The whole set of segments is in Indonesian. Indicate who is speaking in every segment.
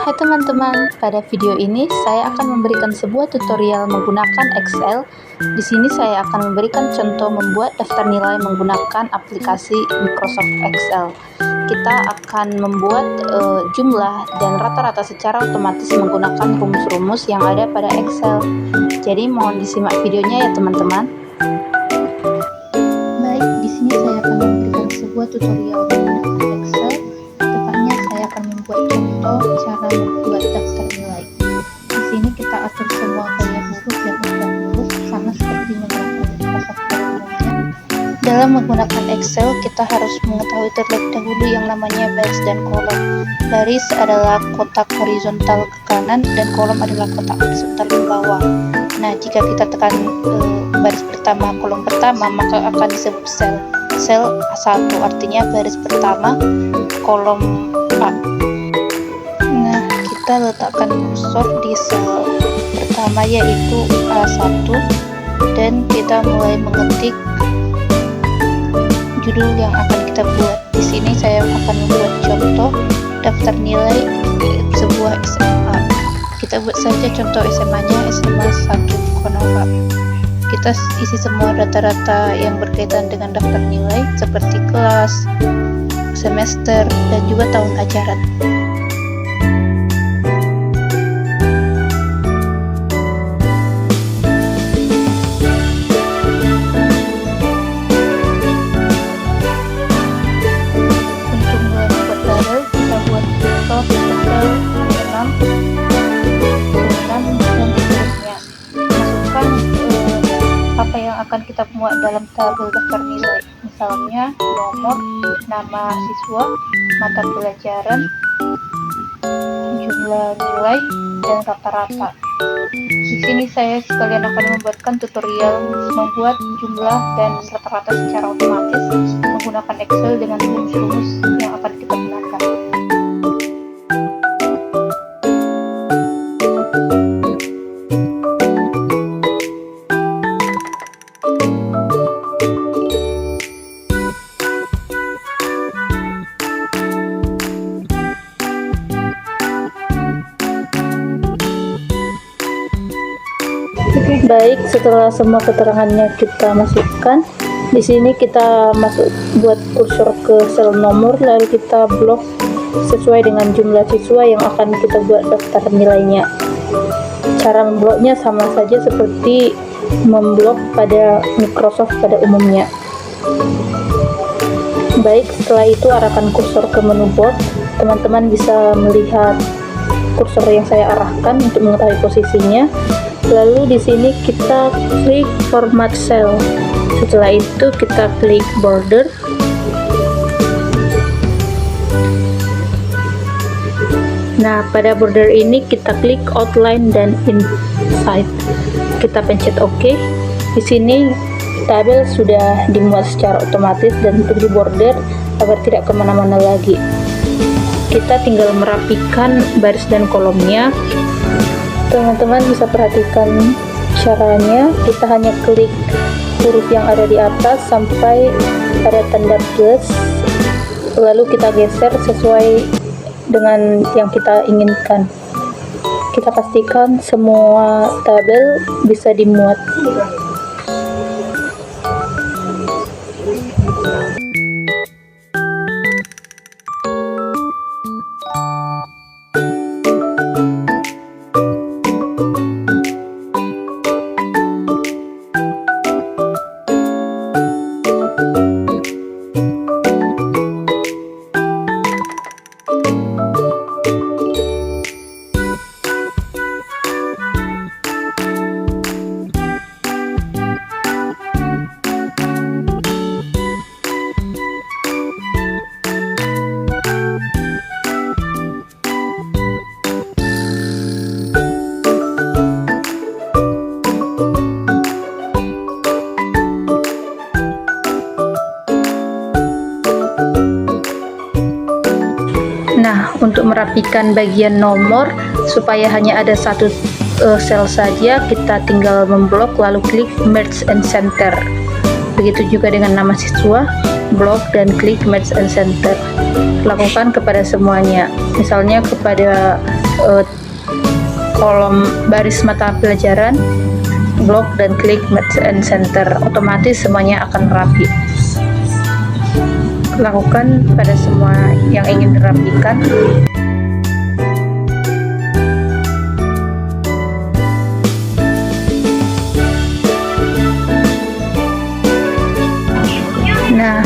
Speaker 1: Hai teman-teman, pada video ini saya akan memberikan sebuah tutorial menggunakan Excel. Di sini saya akan memberikan contoh membuat daftar nilai menggunakan aplikasi Microsoft Excel. Kita akan membuat jumlah dan rata-rata secara otomatis menggunakan rumus-rumus yang ada pada Excel. Jadi mohon disimak videonya ya teman-teman. Baik, di sini saya akan memberikan sebuah tutorial menggunakan Excel. Tepatnya saya akan membuat contoh cara membuat daftar nilai. Di sini kita atur semua gaya huruf dan ukuran huruf sama seperti menggunakan software umumnya. Dalam menggunakan Excel, kita harus mengetahui terlebih dahulu yang namanya baris dan kolom. Baris adalah kotak horizontal ke kanan dan kolom adalah kotak horizontal ke bawah. Nah, jika kita tekan baris pertama, kolom pertama, maka akan disebut sel A1, artinya baris pertama, kolom A. Nah, kita letakkan kursor di sel pertama yaitu A1 dan kita mulai mengetik judul yang akan kita buat. Di sini saya akan membuat contoh daftar nilai sebuah SMA. Kita buat saja contoh SMA-nya SMA 1 Konoha. Kita isi semua data-data yang berkaitan dengan daftar nilai seperti kelas, semester, dan juga tahun ajaran. Untuk mulai membuat tabel, kita buat contoh Excel 6, 9, dan seterusnya. Masukkan apa yang akan kita muat dalam tabel daftar nilai, misalnya nomor, nama siswa, mata pelajaran, jumlah nilai, dan rata-rata. Di sini saya sekalian akan membuatkan tutorial membuat jumlah dan rata-rata secara otomatis menggunakan Excel dengan rumus-rumus yang akan kita gunakan. Baik, setelah semua keterangannya kita masukkan, di sini kita buat kursor ke sel nomor, lalu kita blok sesuai dengan jumlah siswa yang akan kita buat daftar nilainya. Cara membloknya sama saja seperti memblok pada Microsoft pada umumnya. Baik, setelah itu arahkan kursor ke menu board. Teman-teman bisa melihat kursor yang saya arahkan untuk mengetahui posisinya. Lalu di sini kita klik format cell. Setelah itu kita klik border. Nah, pada border ini kita klik outline dan inside. Kita pencet OK. Di sini tabel sudah dimuat secara otomatis dan diberi border agar tidak kemana-mana lagi. Kita tinggal merapikan baris dan kolomnya. Teman-teman bisa perhatikan caranya. Kita hanya klik huruf yang ada di atas sampai ada tanda plus, lalu kita geser sesuai dengan yang kita inginkan. Kita pastikan semua tabel bisa dimuat. Nah, untuk merapikan bagian nomor supaya hanya ada satu sel saja, kita tinggal memblok lalu klik merge and center. Begitu juga dengan nama siswa, blok dan klik Match and Center. Lakukan kepada semuanya. Misalnya kepada uh, kolom baris mata pelajaran, blok, dan klik merge and center. Otomatis semuanya akan rapi. Lakukan pada semua yang ingin dirapikan. Nah,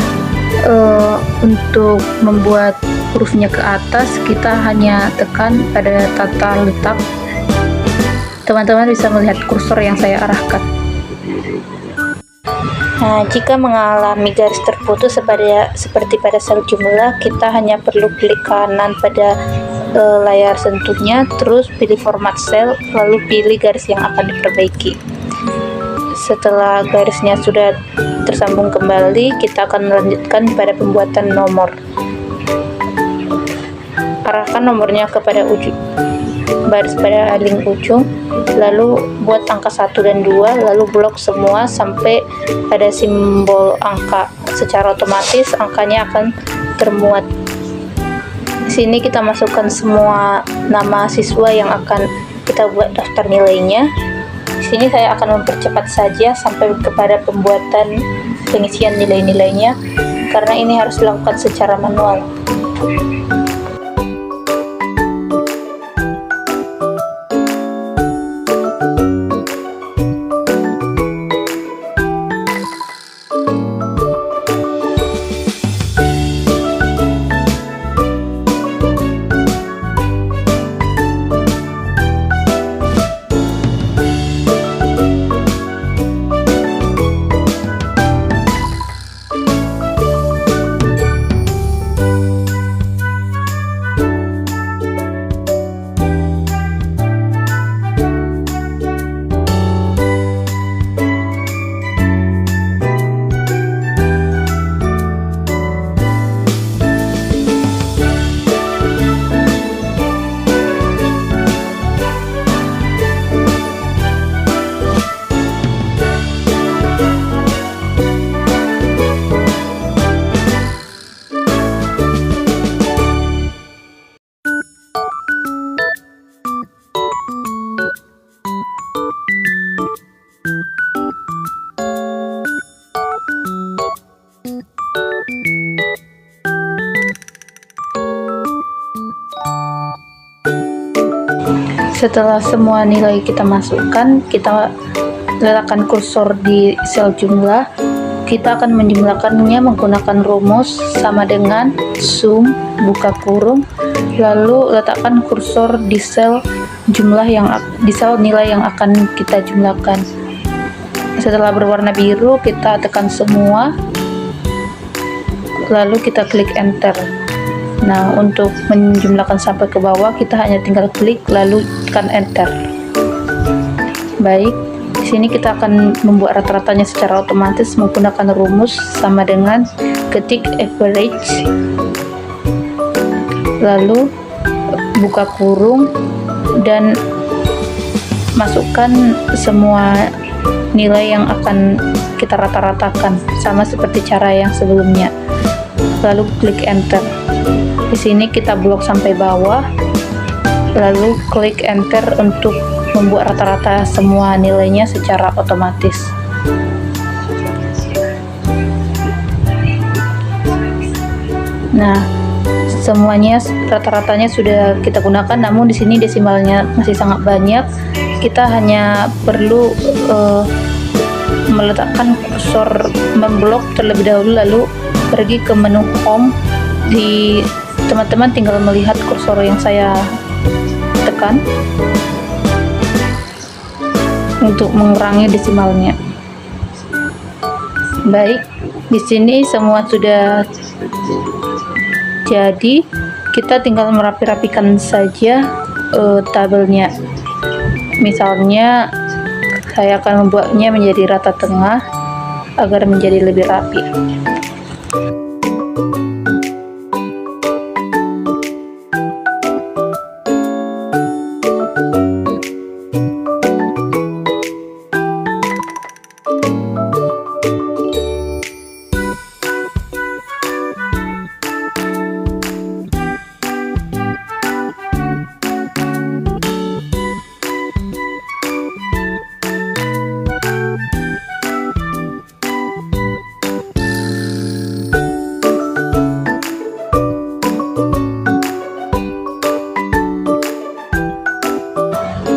Speaker 1: untuk membuat hurufnya ke atas, kita hanya tekan pada tata letak. Teman-teman bisa melihat kursor yang saya arahkan. Nah, jika mengalami garis terputus seperti pada sel jumlah, kita hanya perlu klik kanan pada layar sentuhnya, terus pilih format sel, lalu pilih garis yang akan diperbaiki. Setelah garisnya sudah tersambung kembali, kita akan melanjutkan pada pembuatan nomor. Arahkan nomornya kepada ujung baris pada link ujung, lalu buat angka 1 dan 2, lalu blok semua sampai pada simbol angka. Secara otomatis angkanya akan termuat. Di sini kita masukkan semua nama siswa yang akan kita buat daftar nilainya. Di sini saya akan mempercepat saja sampai kepada pembuatan pengisian nilai-nilainya, karena ini harus dilakukan secara manual. Setelah semua nilai kita masukkan, kita letakkan kursor di sel jumlah. Kita akan menjumlahkannya menggunakan rumus sama dengan sum buka kurung, lalu letakkan kursor di sel nilai yang akan kita jumlahkan. Setelah berwarna biru, kita tekan semua, lalu kita klik enter. Nah, untuk menjumlahkan sampai ke bawah, kita hanya tinggal klik lalu tekan enter. Baik, di sini kita akan membuat rata-ratanya secara otomatis menggunakan rumus sama dengan ketik average, lalu buka kurung dan masukkan semua nilai yang akan kita rata-ratakan sama seperti cara yang sebelumnya. Lalu klik enter. Di sini kita blok sampai bawah, lalu klik enter untuk membuat rata-rata semua nilainya secara otomatis. Nah, semuanya rata-ratanya sudah kita gunakan, namun di sini desimalnya masih sangat banyak. Kita hanya perlu meletakkan kursor, memblok terlebih dahulu, lalu pergi ke menu home. Di teman-teman tinggal melihat kursor yang saya tekan untuk mengurangi desimalnya. Baik, di sini semua sudah jadi. Kita tinggal merapi-rapikan saja tabelnya. Misalnya saya akan membuatnya menjadi rata tengah agar menjadi lebih rapi.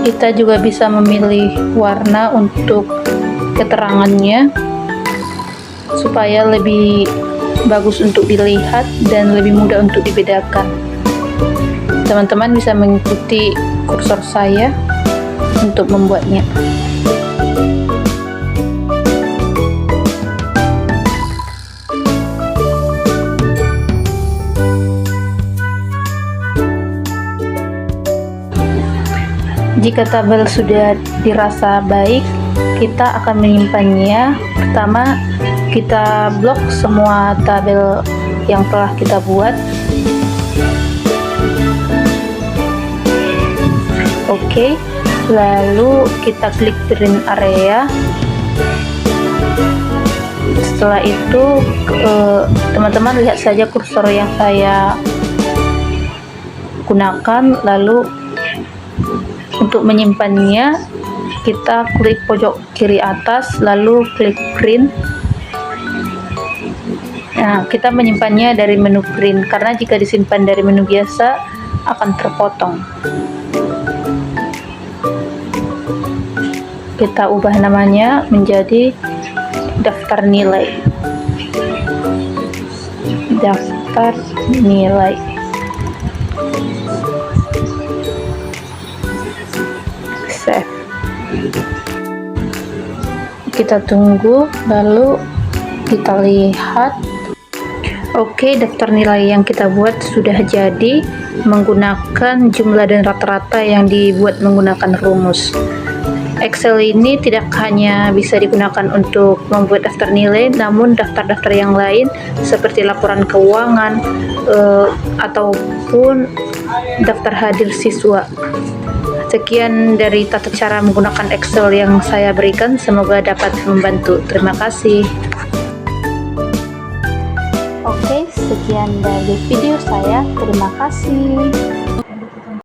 Speaker 1: Kita juga bisa memilih warna untuk keterangannya supaya lebih bagus untuk dilihat dan lebih mudah untuk dibedakan. Teman-teman bisa mengikuti kursor saya untuk membuatnya. Jika tabel sudah dirasa baik, kita akan menyimpannya. Pertama, kita blok semua tabel yang telah kita buat. Oke, lalu kita klik print area. Setelah itu, teman-teman lihat saja kursor yang saya gunakan. Lalu untuk menyimpannya, kita klik pojok kiri atas, lalu klik print. Nah, kita menyimpannya dari menu print, karena jika disimpan dari menu biasa akan terpotong. Kita ubah namanya menjadi daftar nilai. Daftar nilai. Save. Kita tunggu, lalu kita lihat. Oke, daftar nilai yang kita buat sudah jadi menggunakan jumlah dan rata-rata yang dibuat menggunakan rumus. Excel ini tidak hanya bisa digunakan untuk membuat daftar nilai, namun daftar-daftar yang lain seperti laporan keuangan ataupun daftar hadir siswa. Sekian dari tata cara menggunakan Excel yang saya berikan, semoga dapat membantu. Terima kasih. Oke, sekian dari video saya. Terima kasih.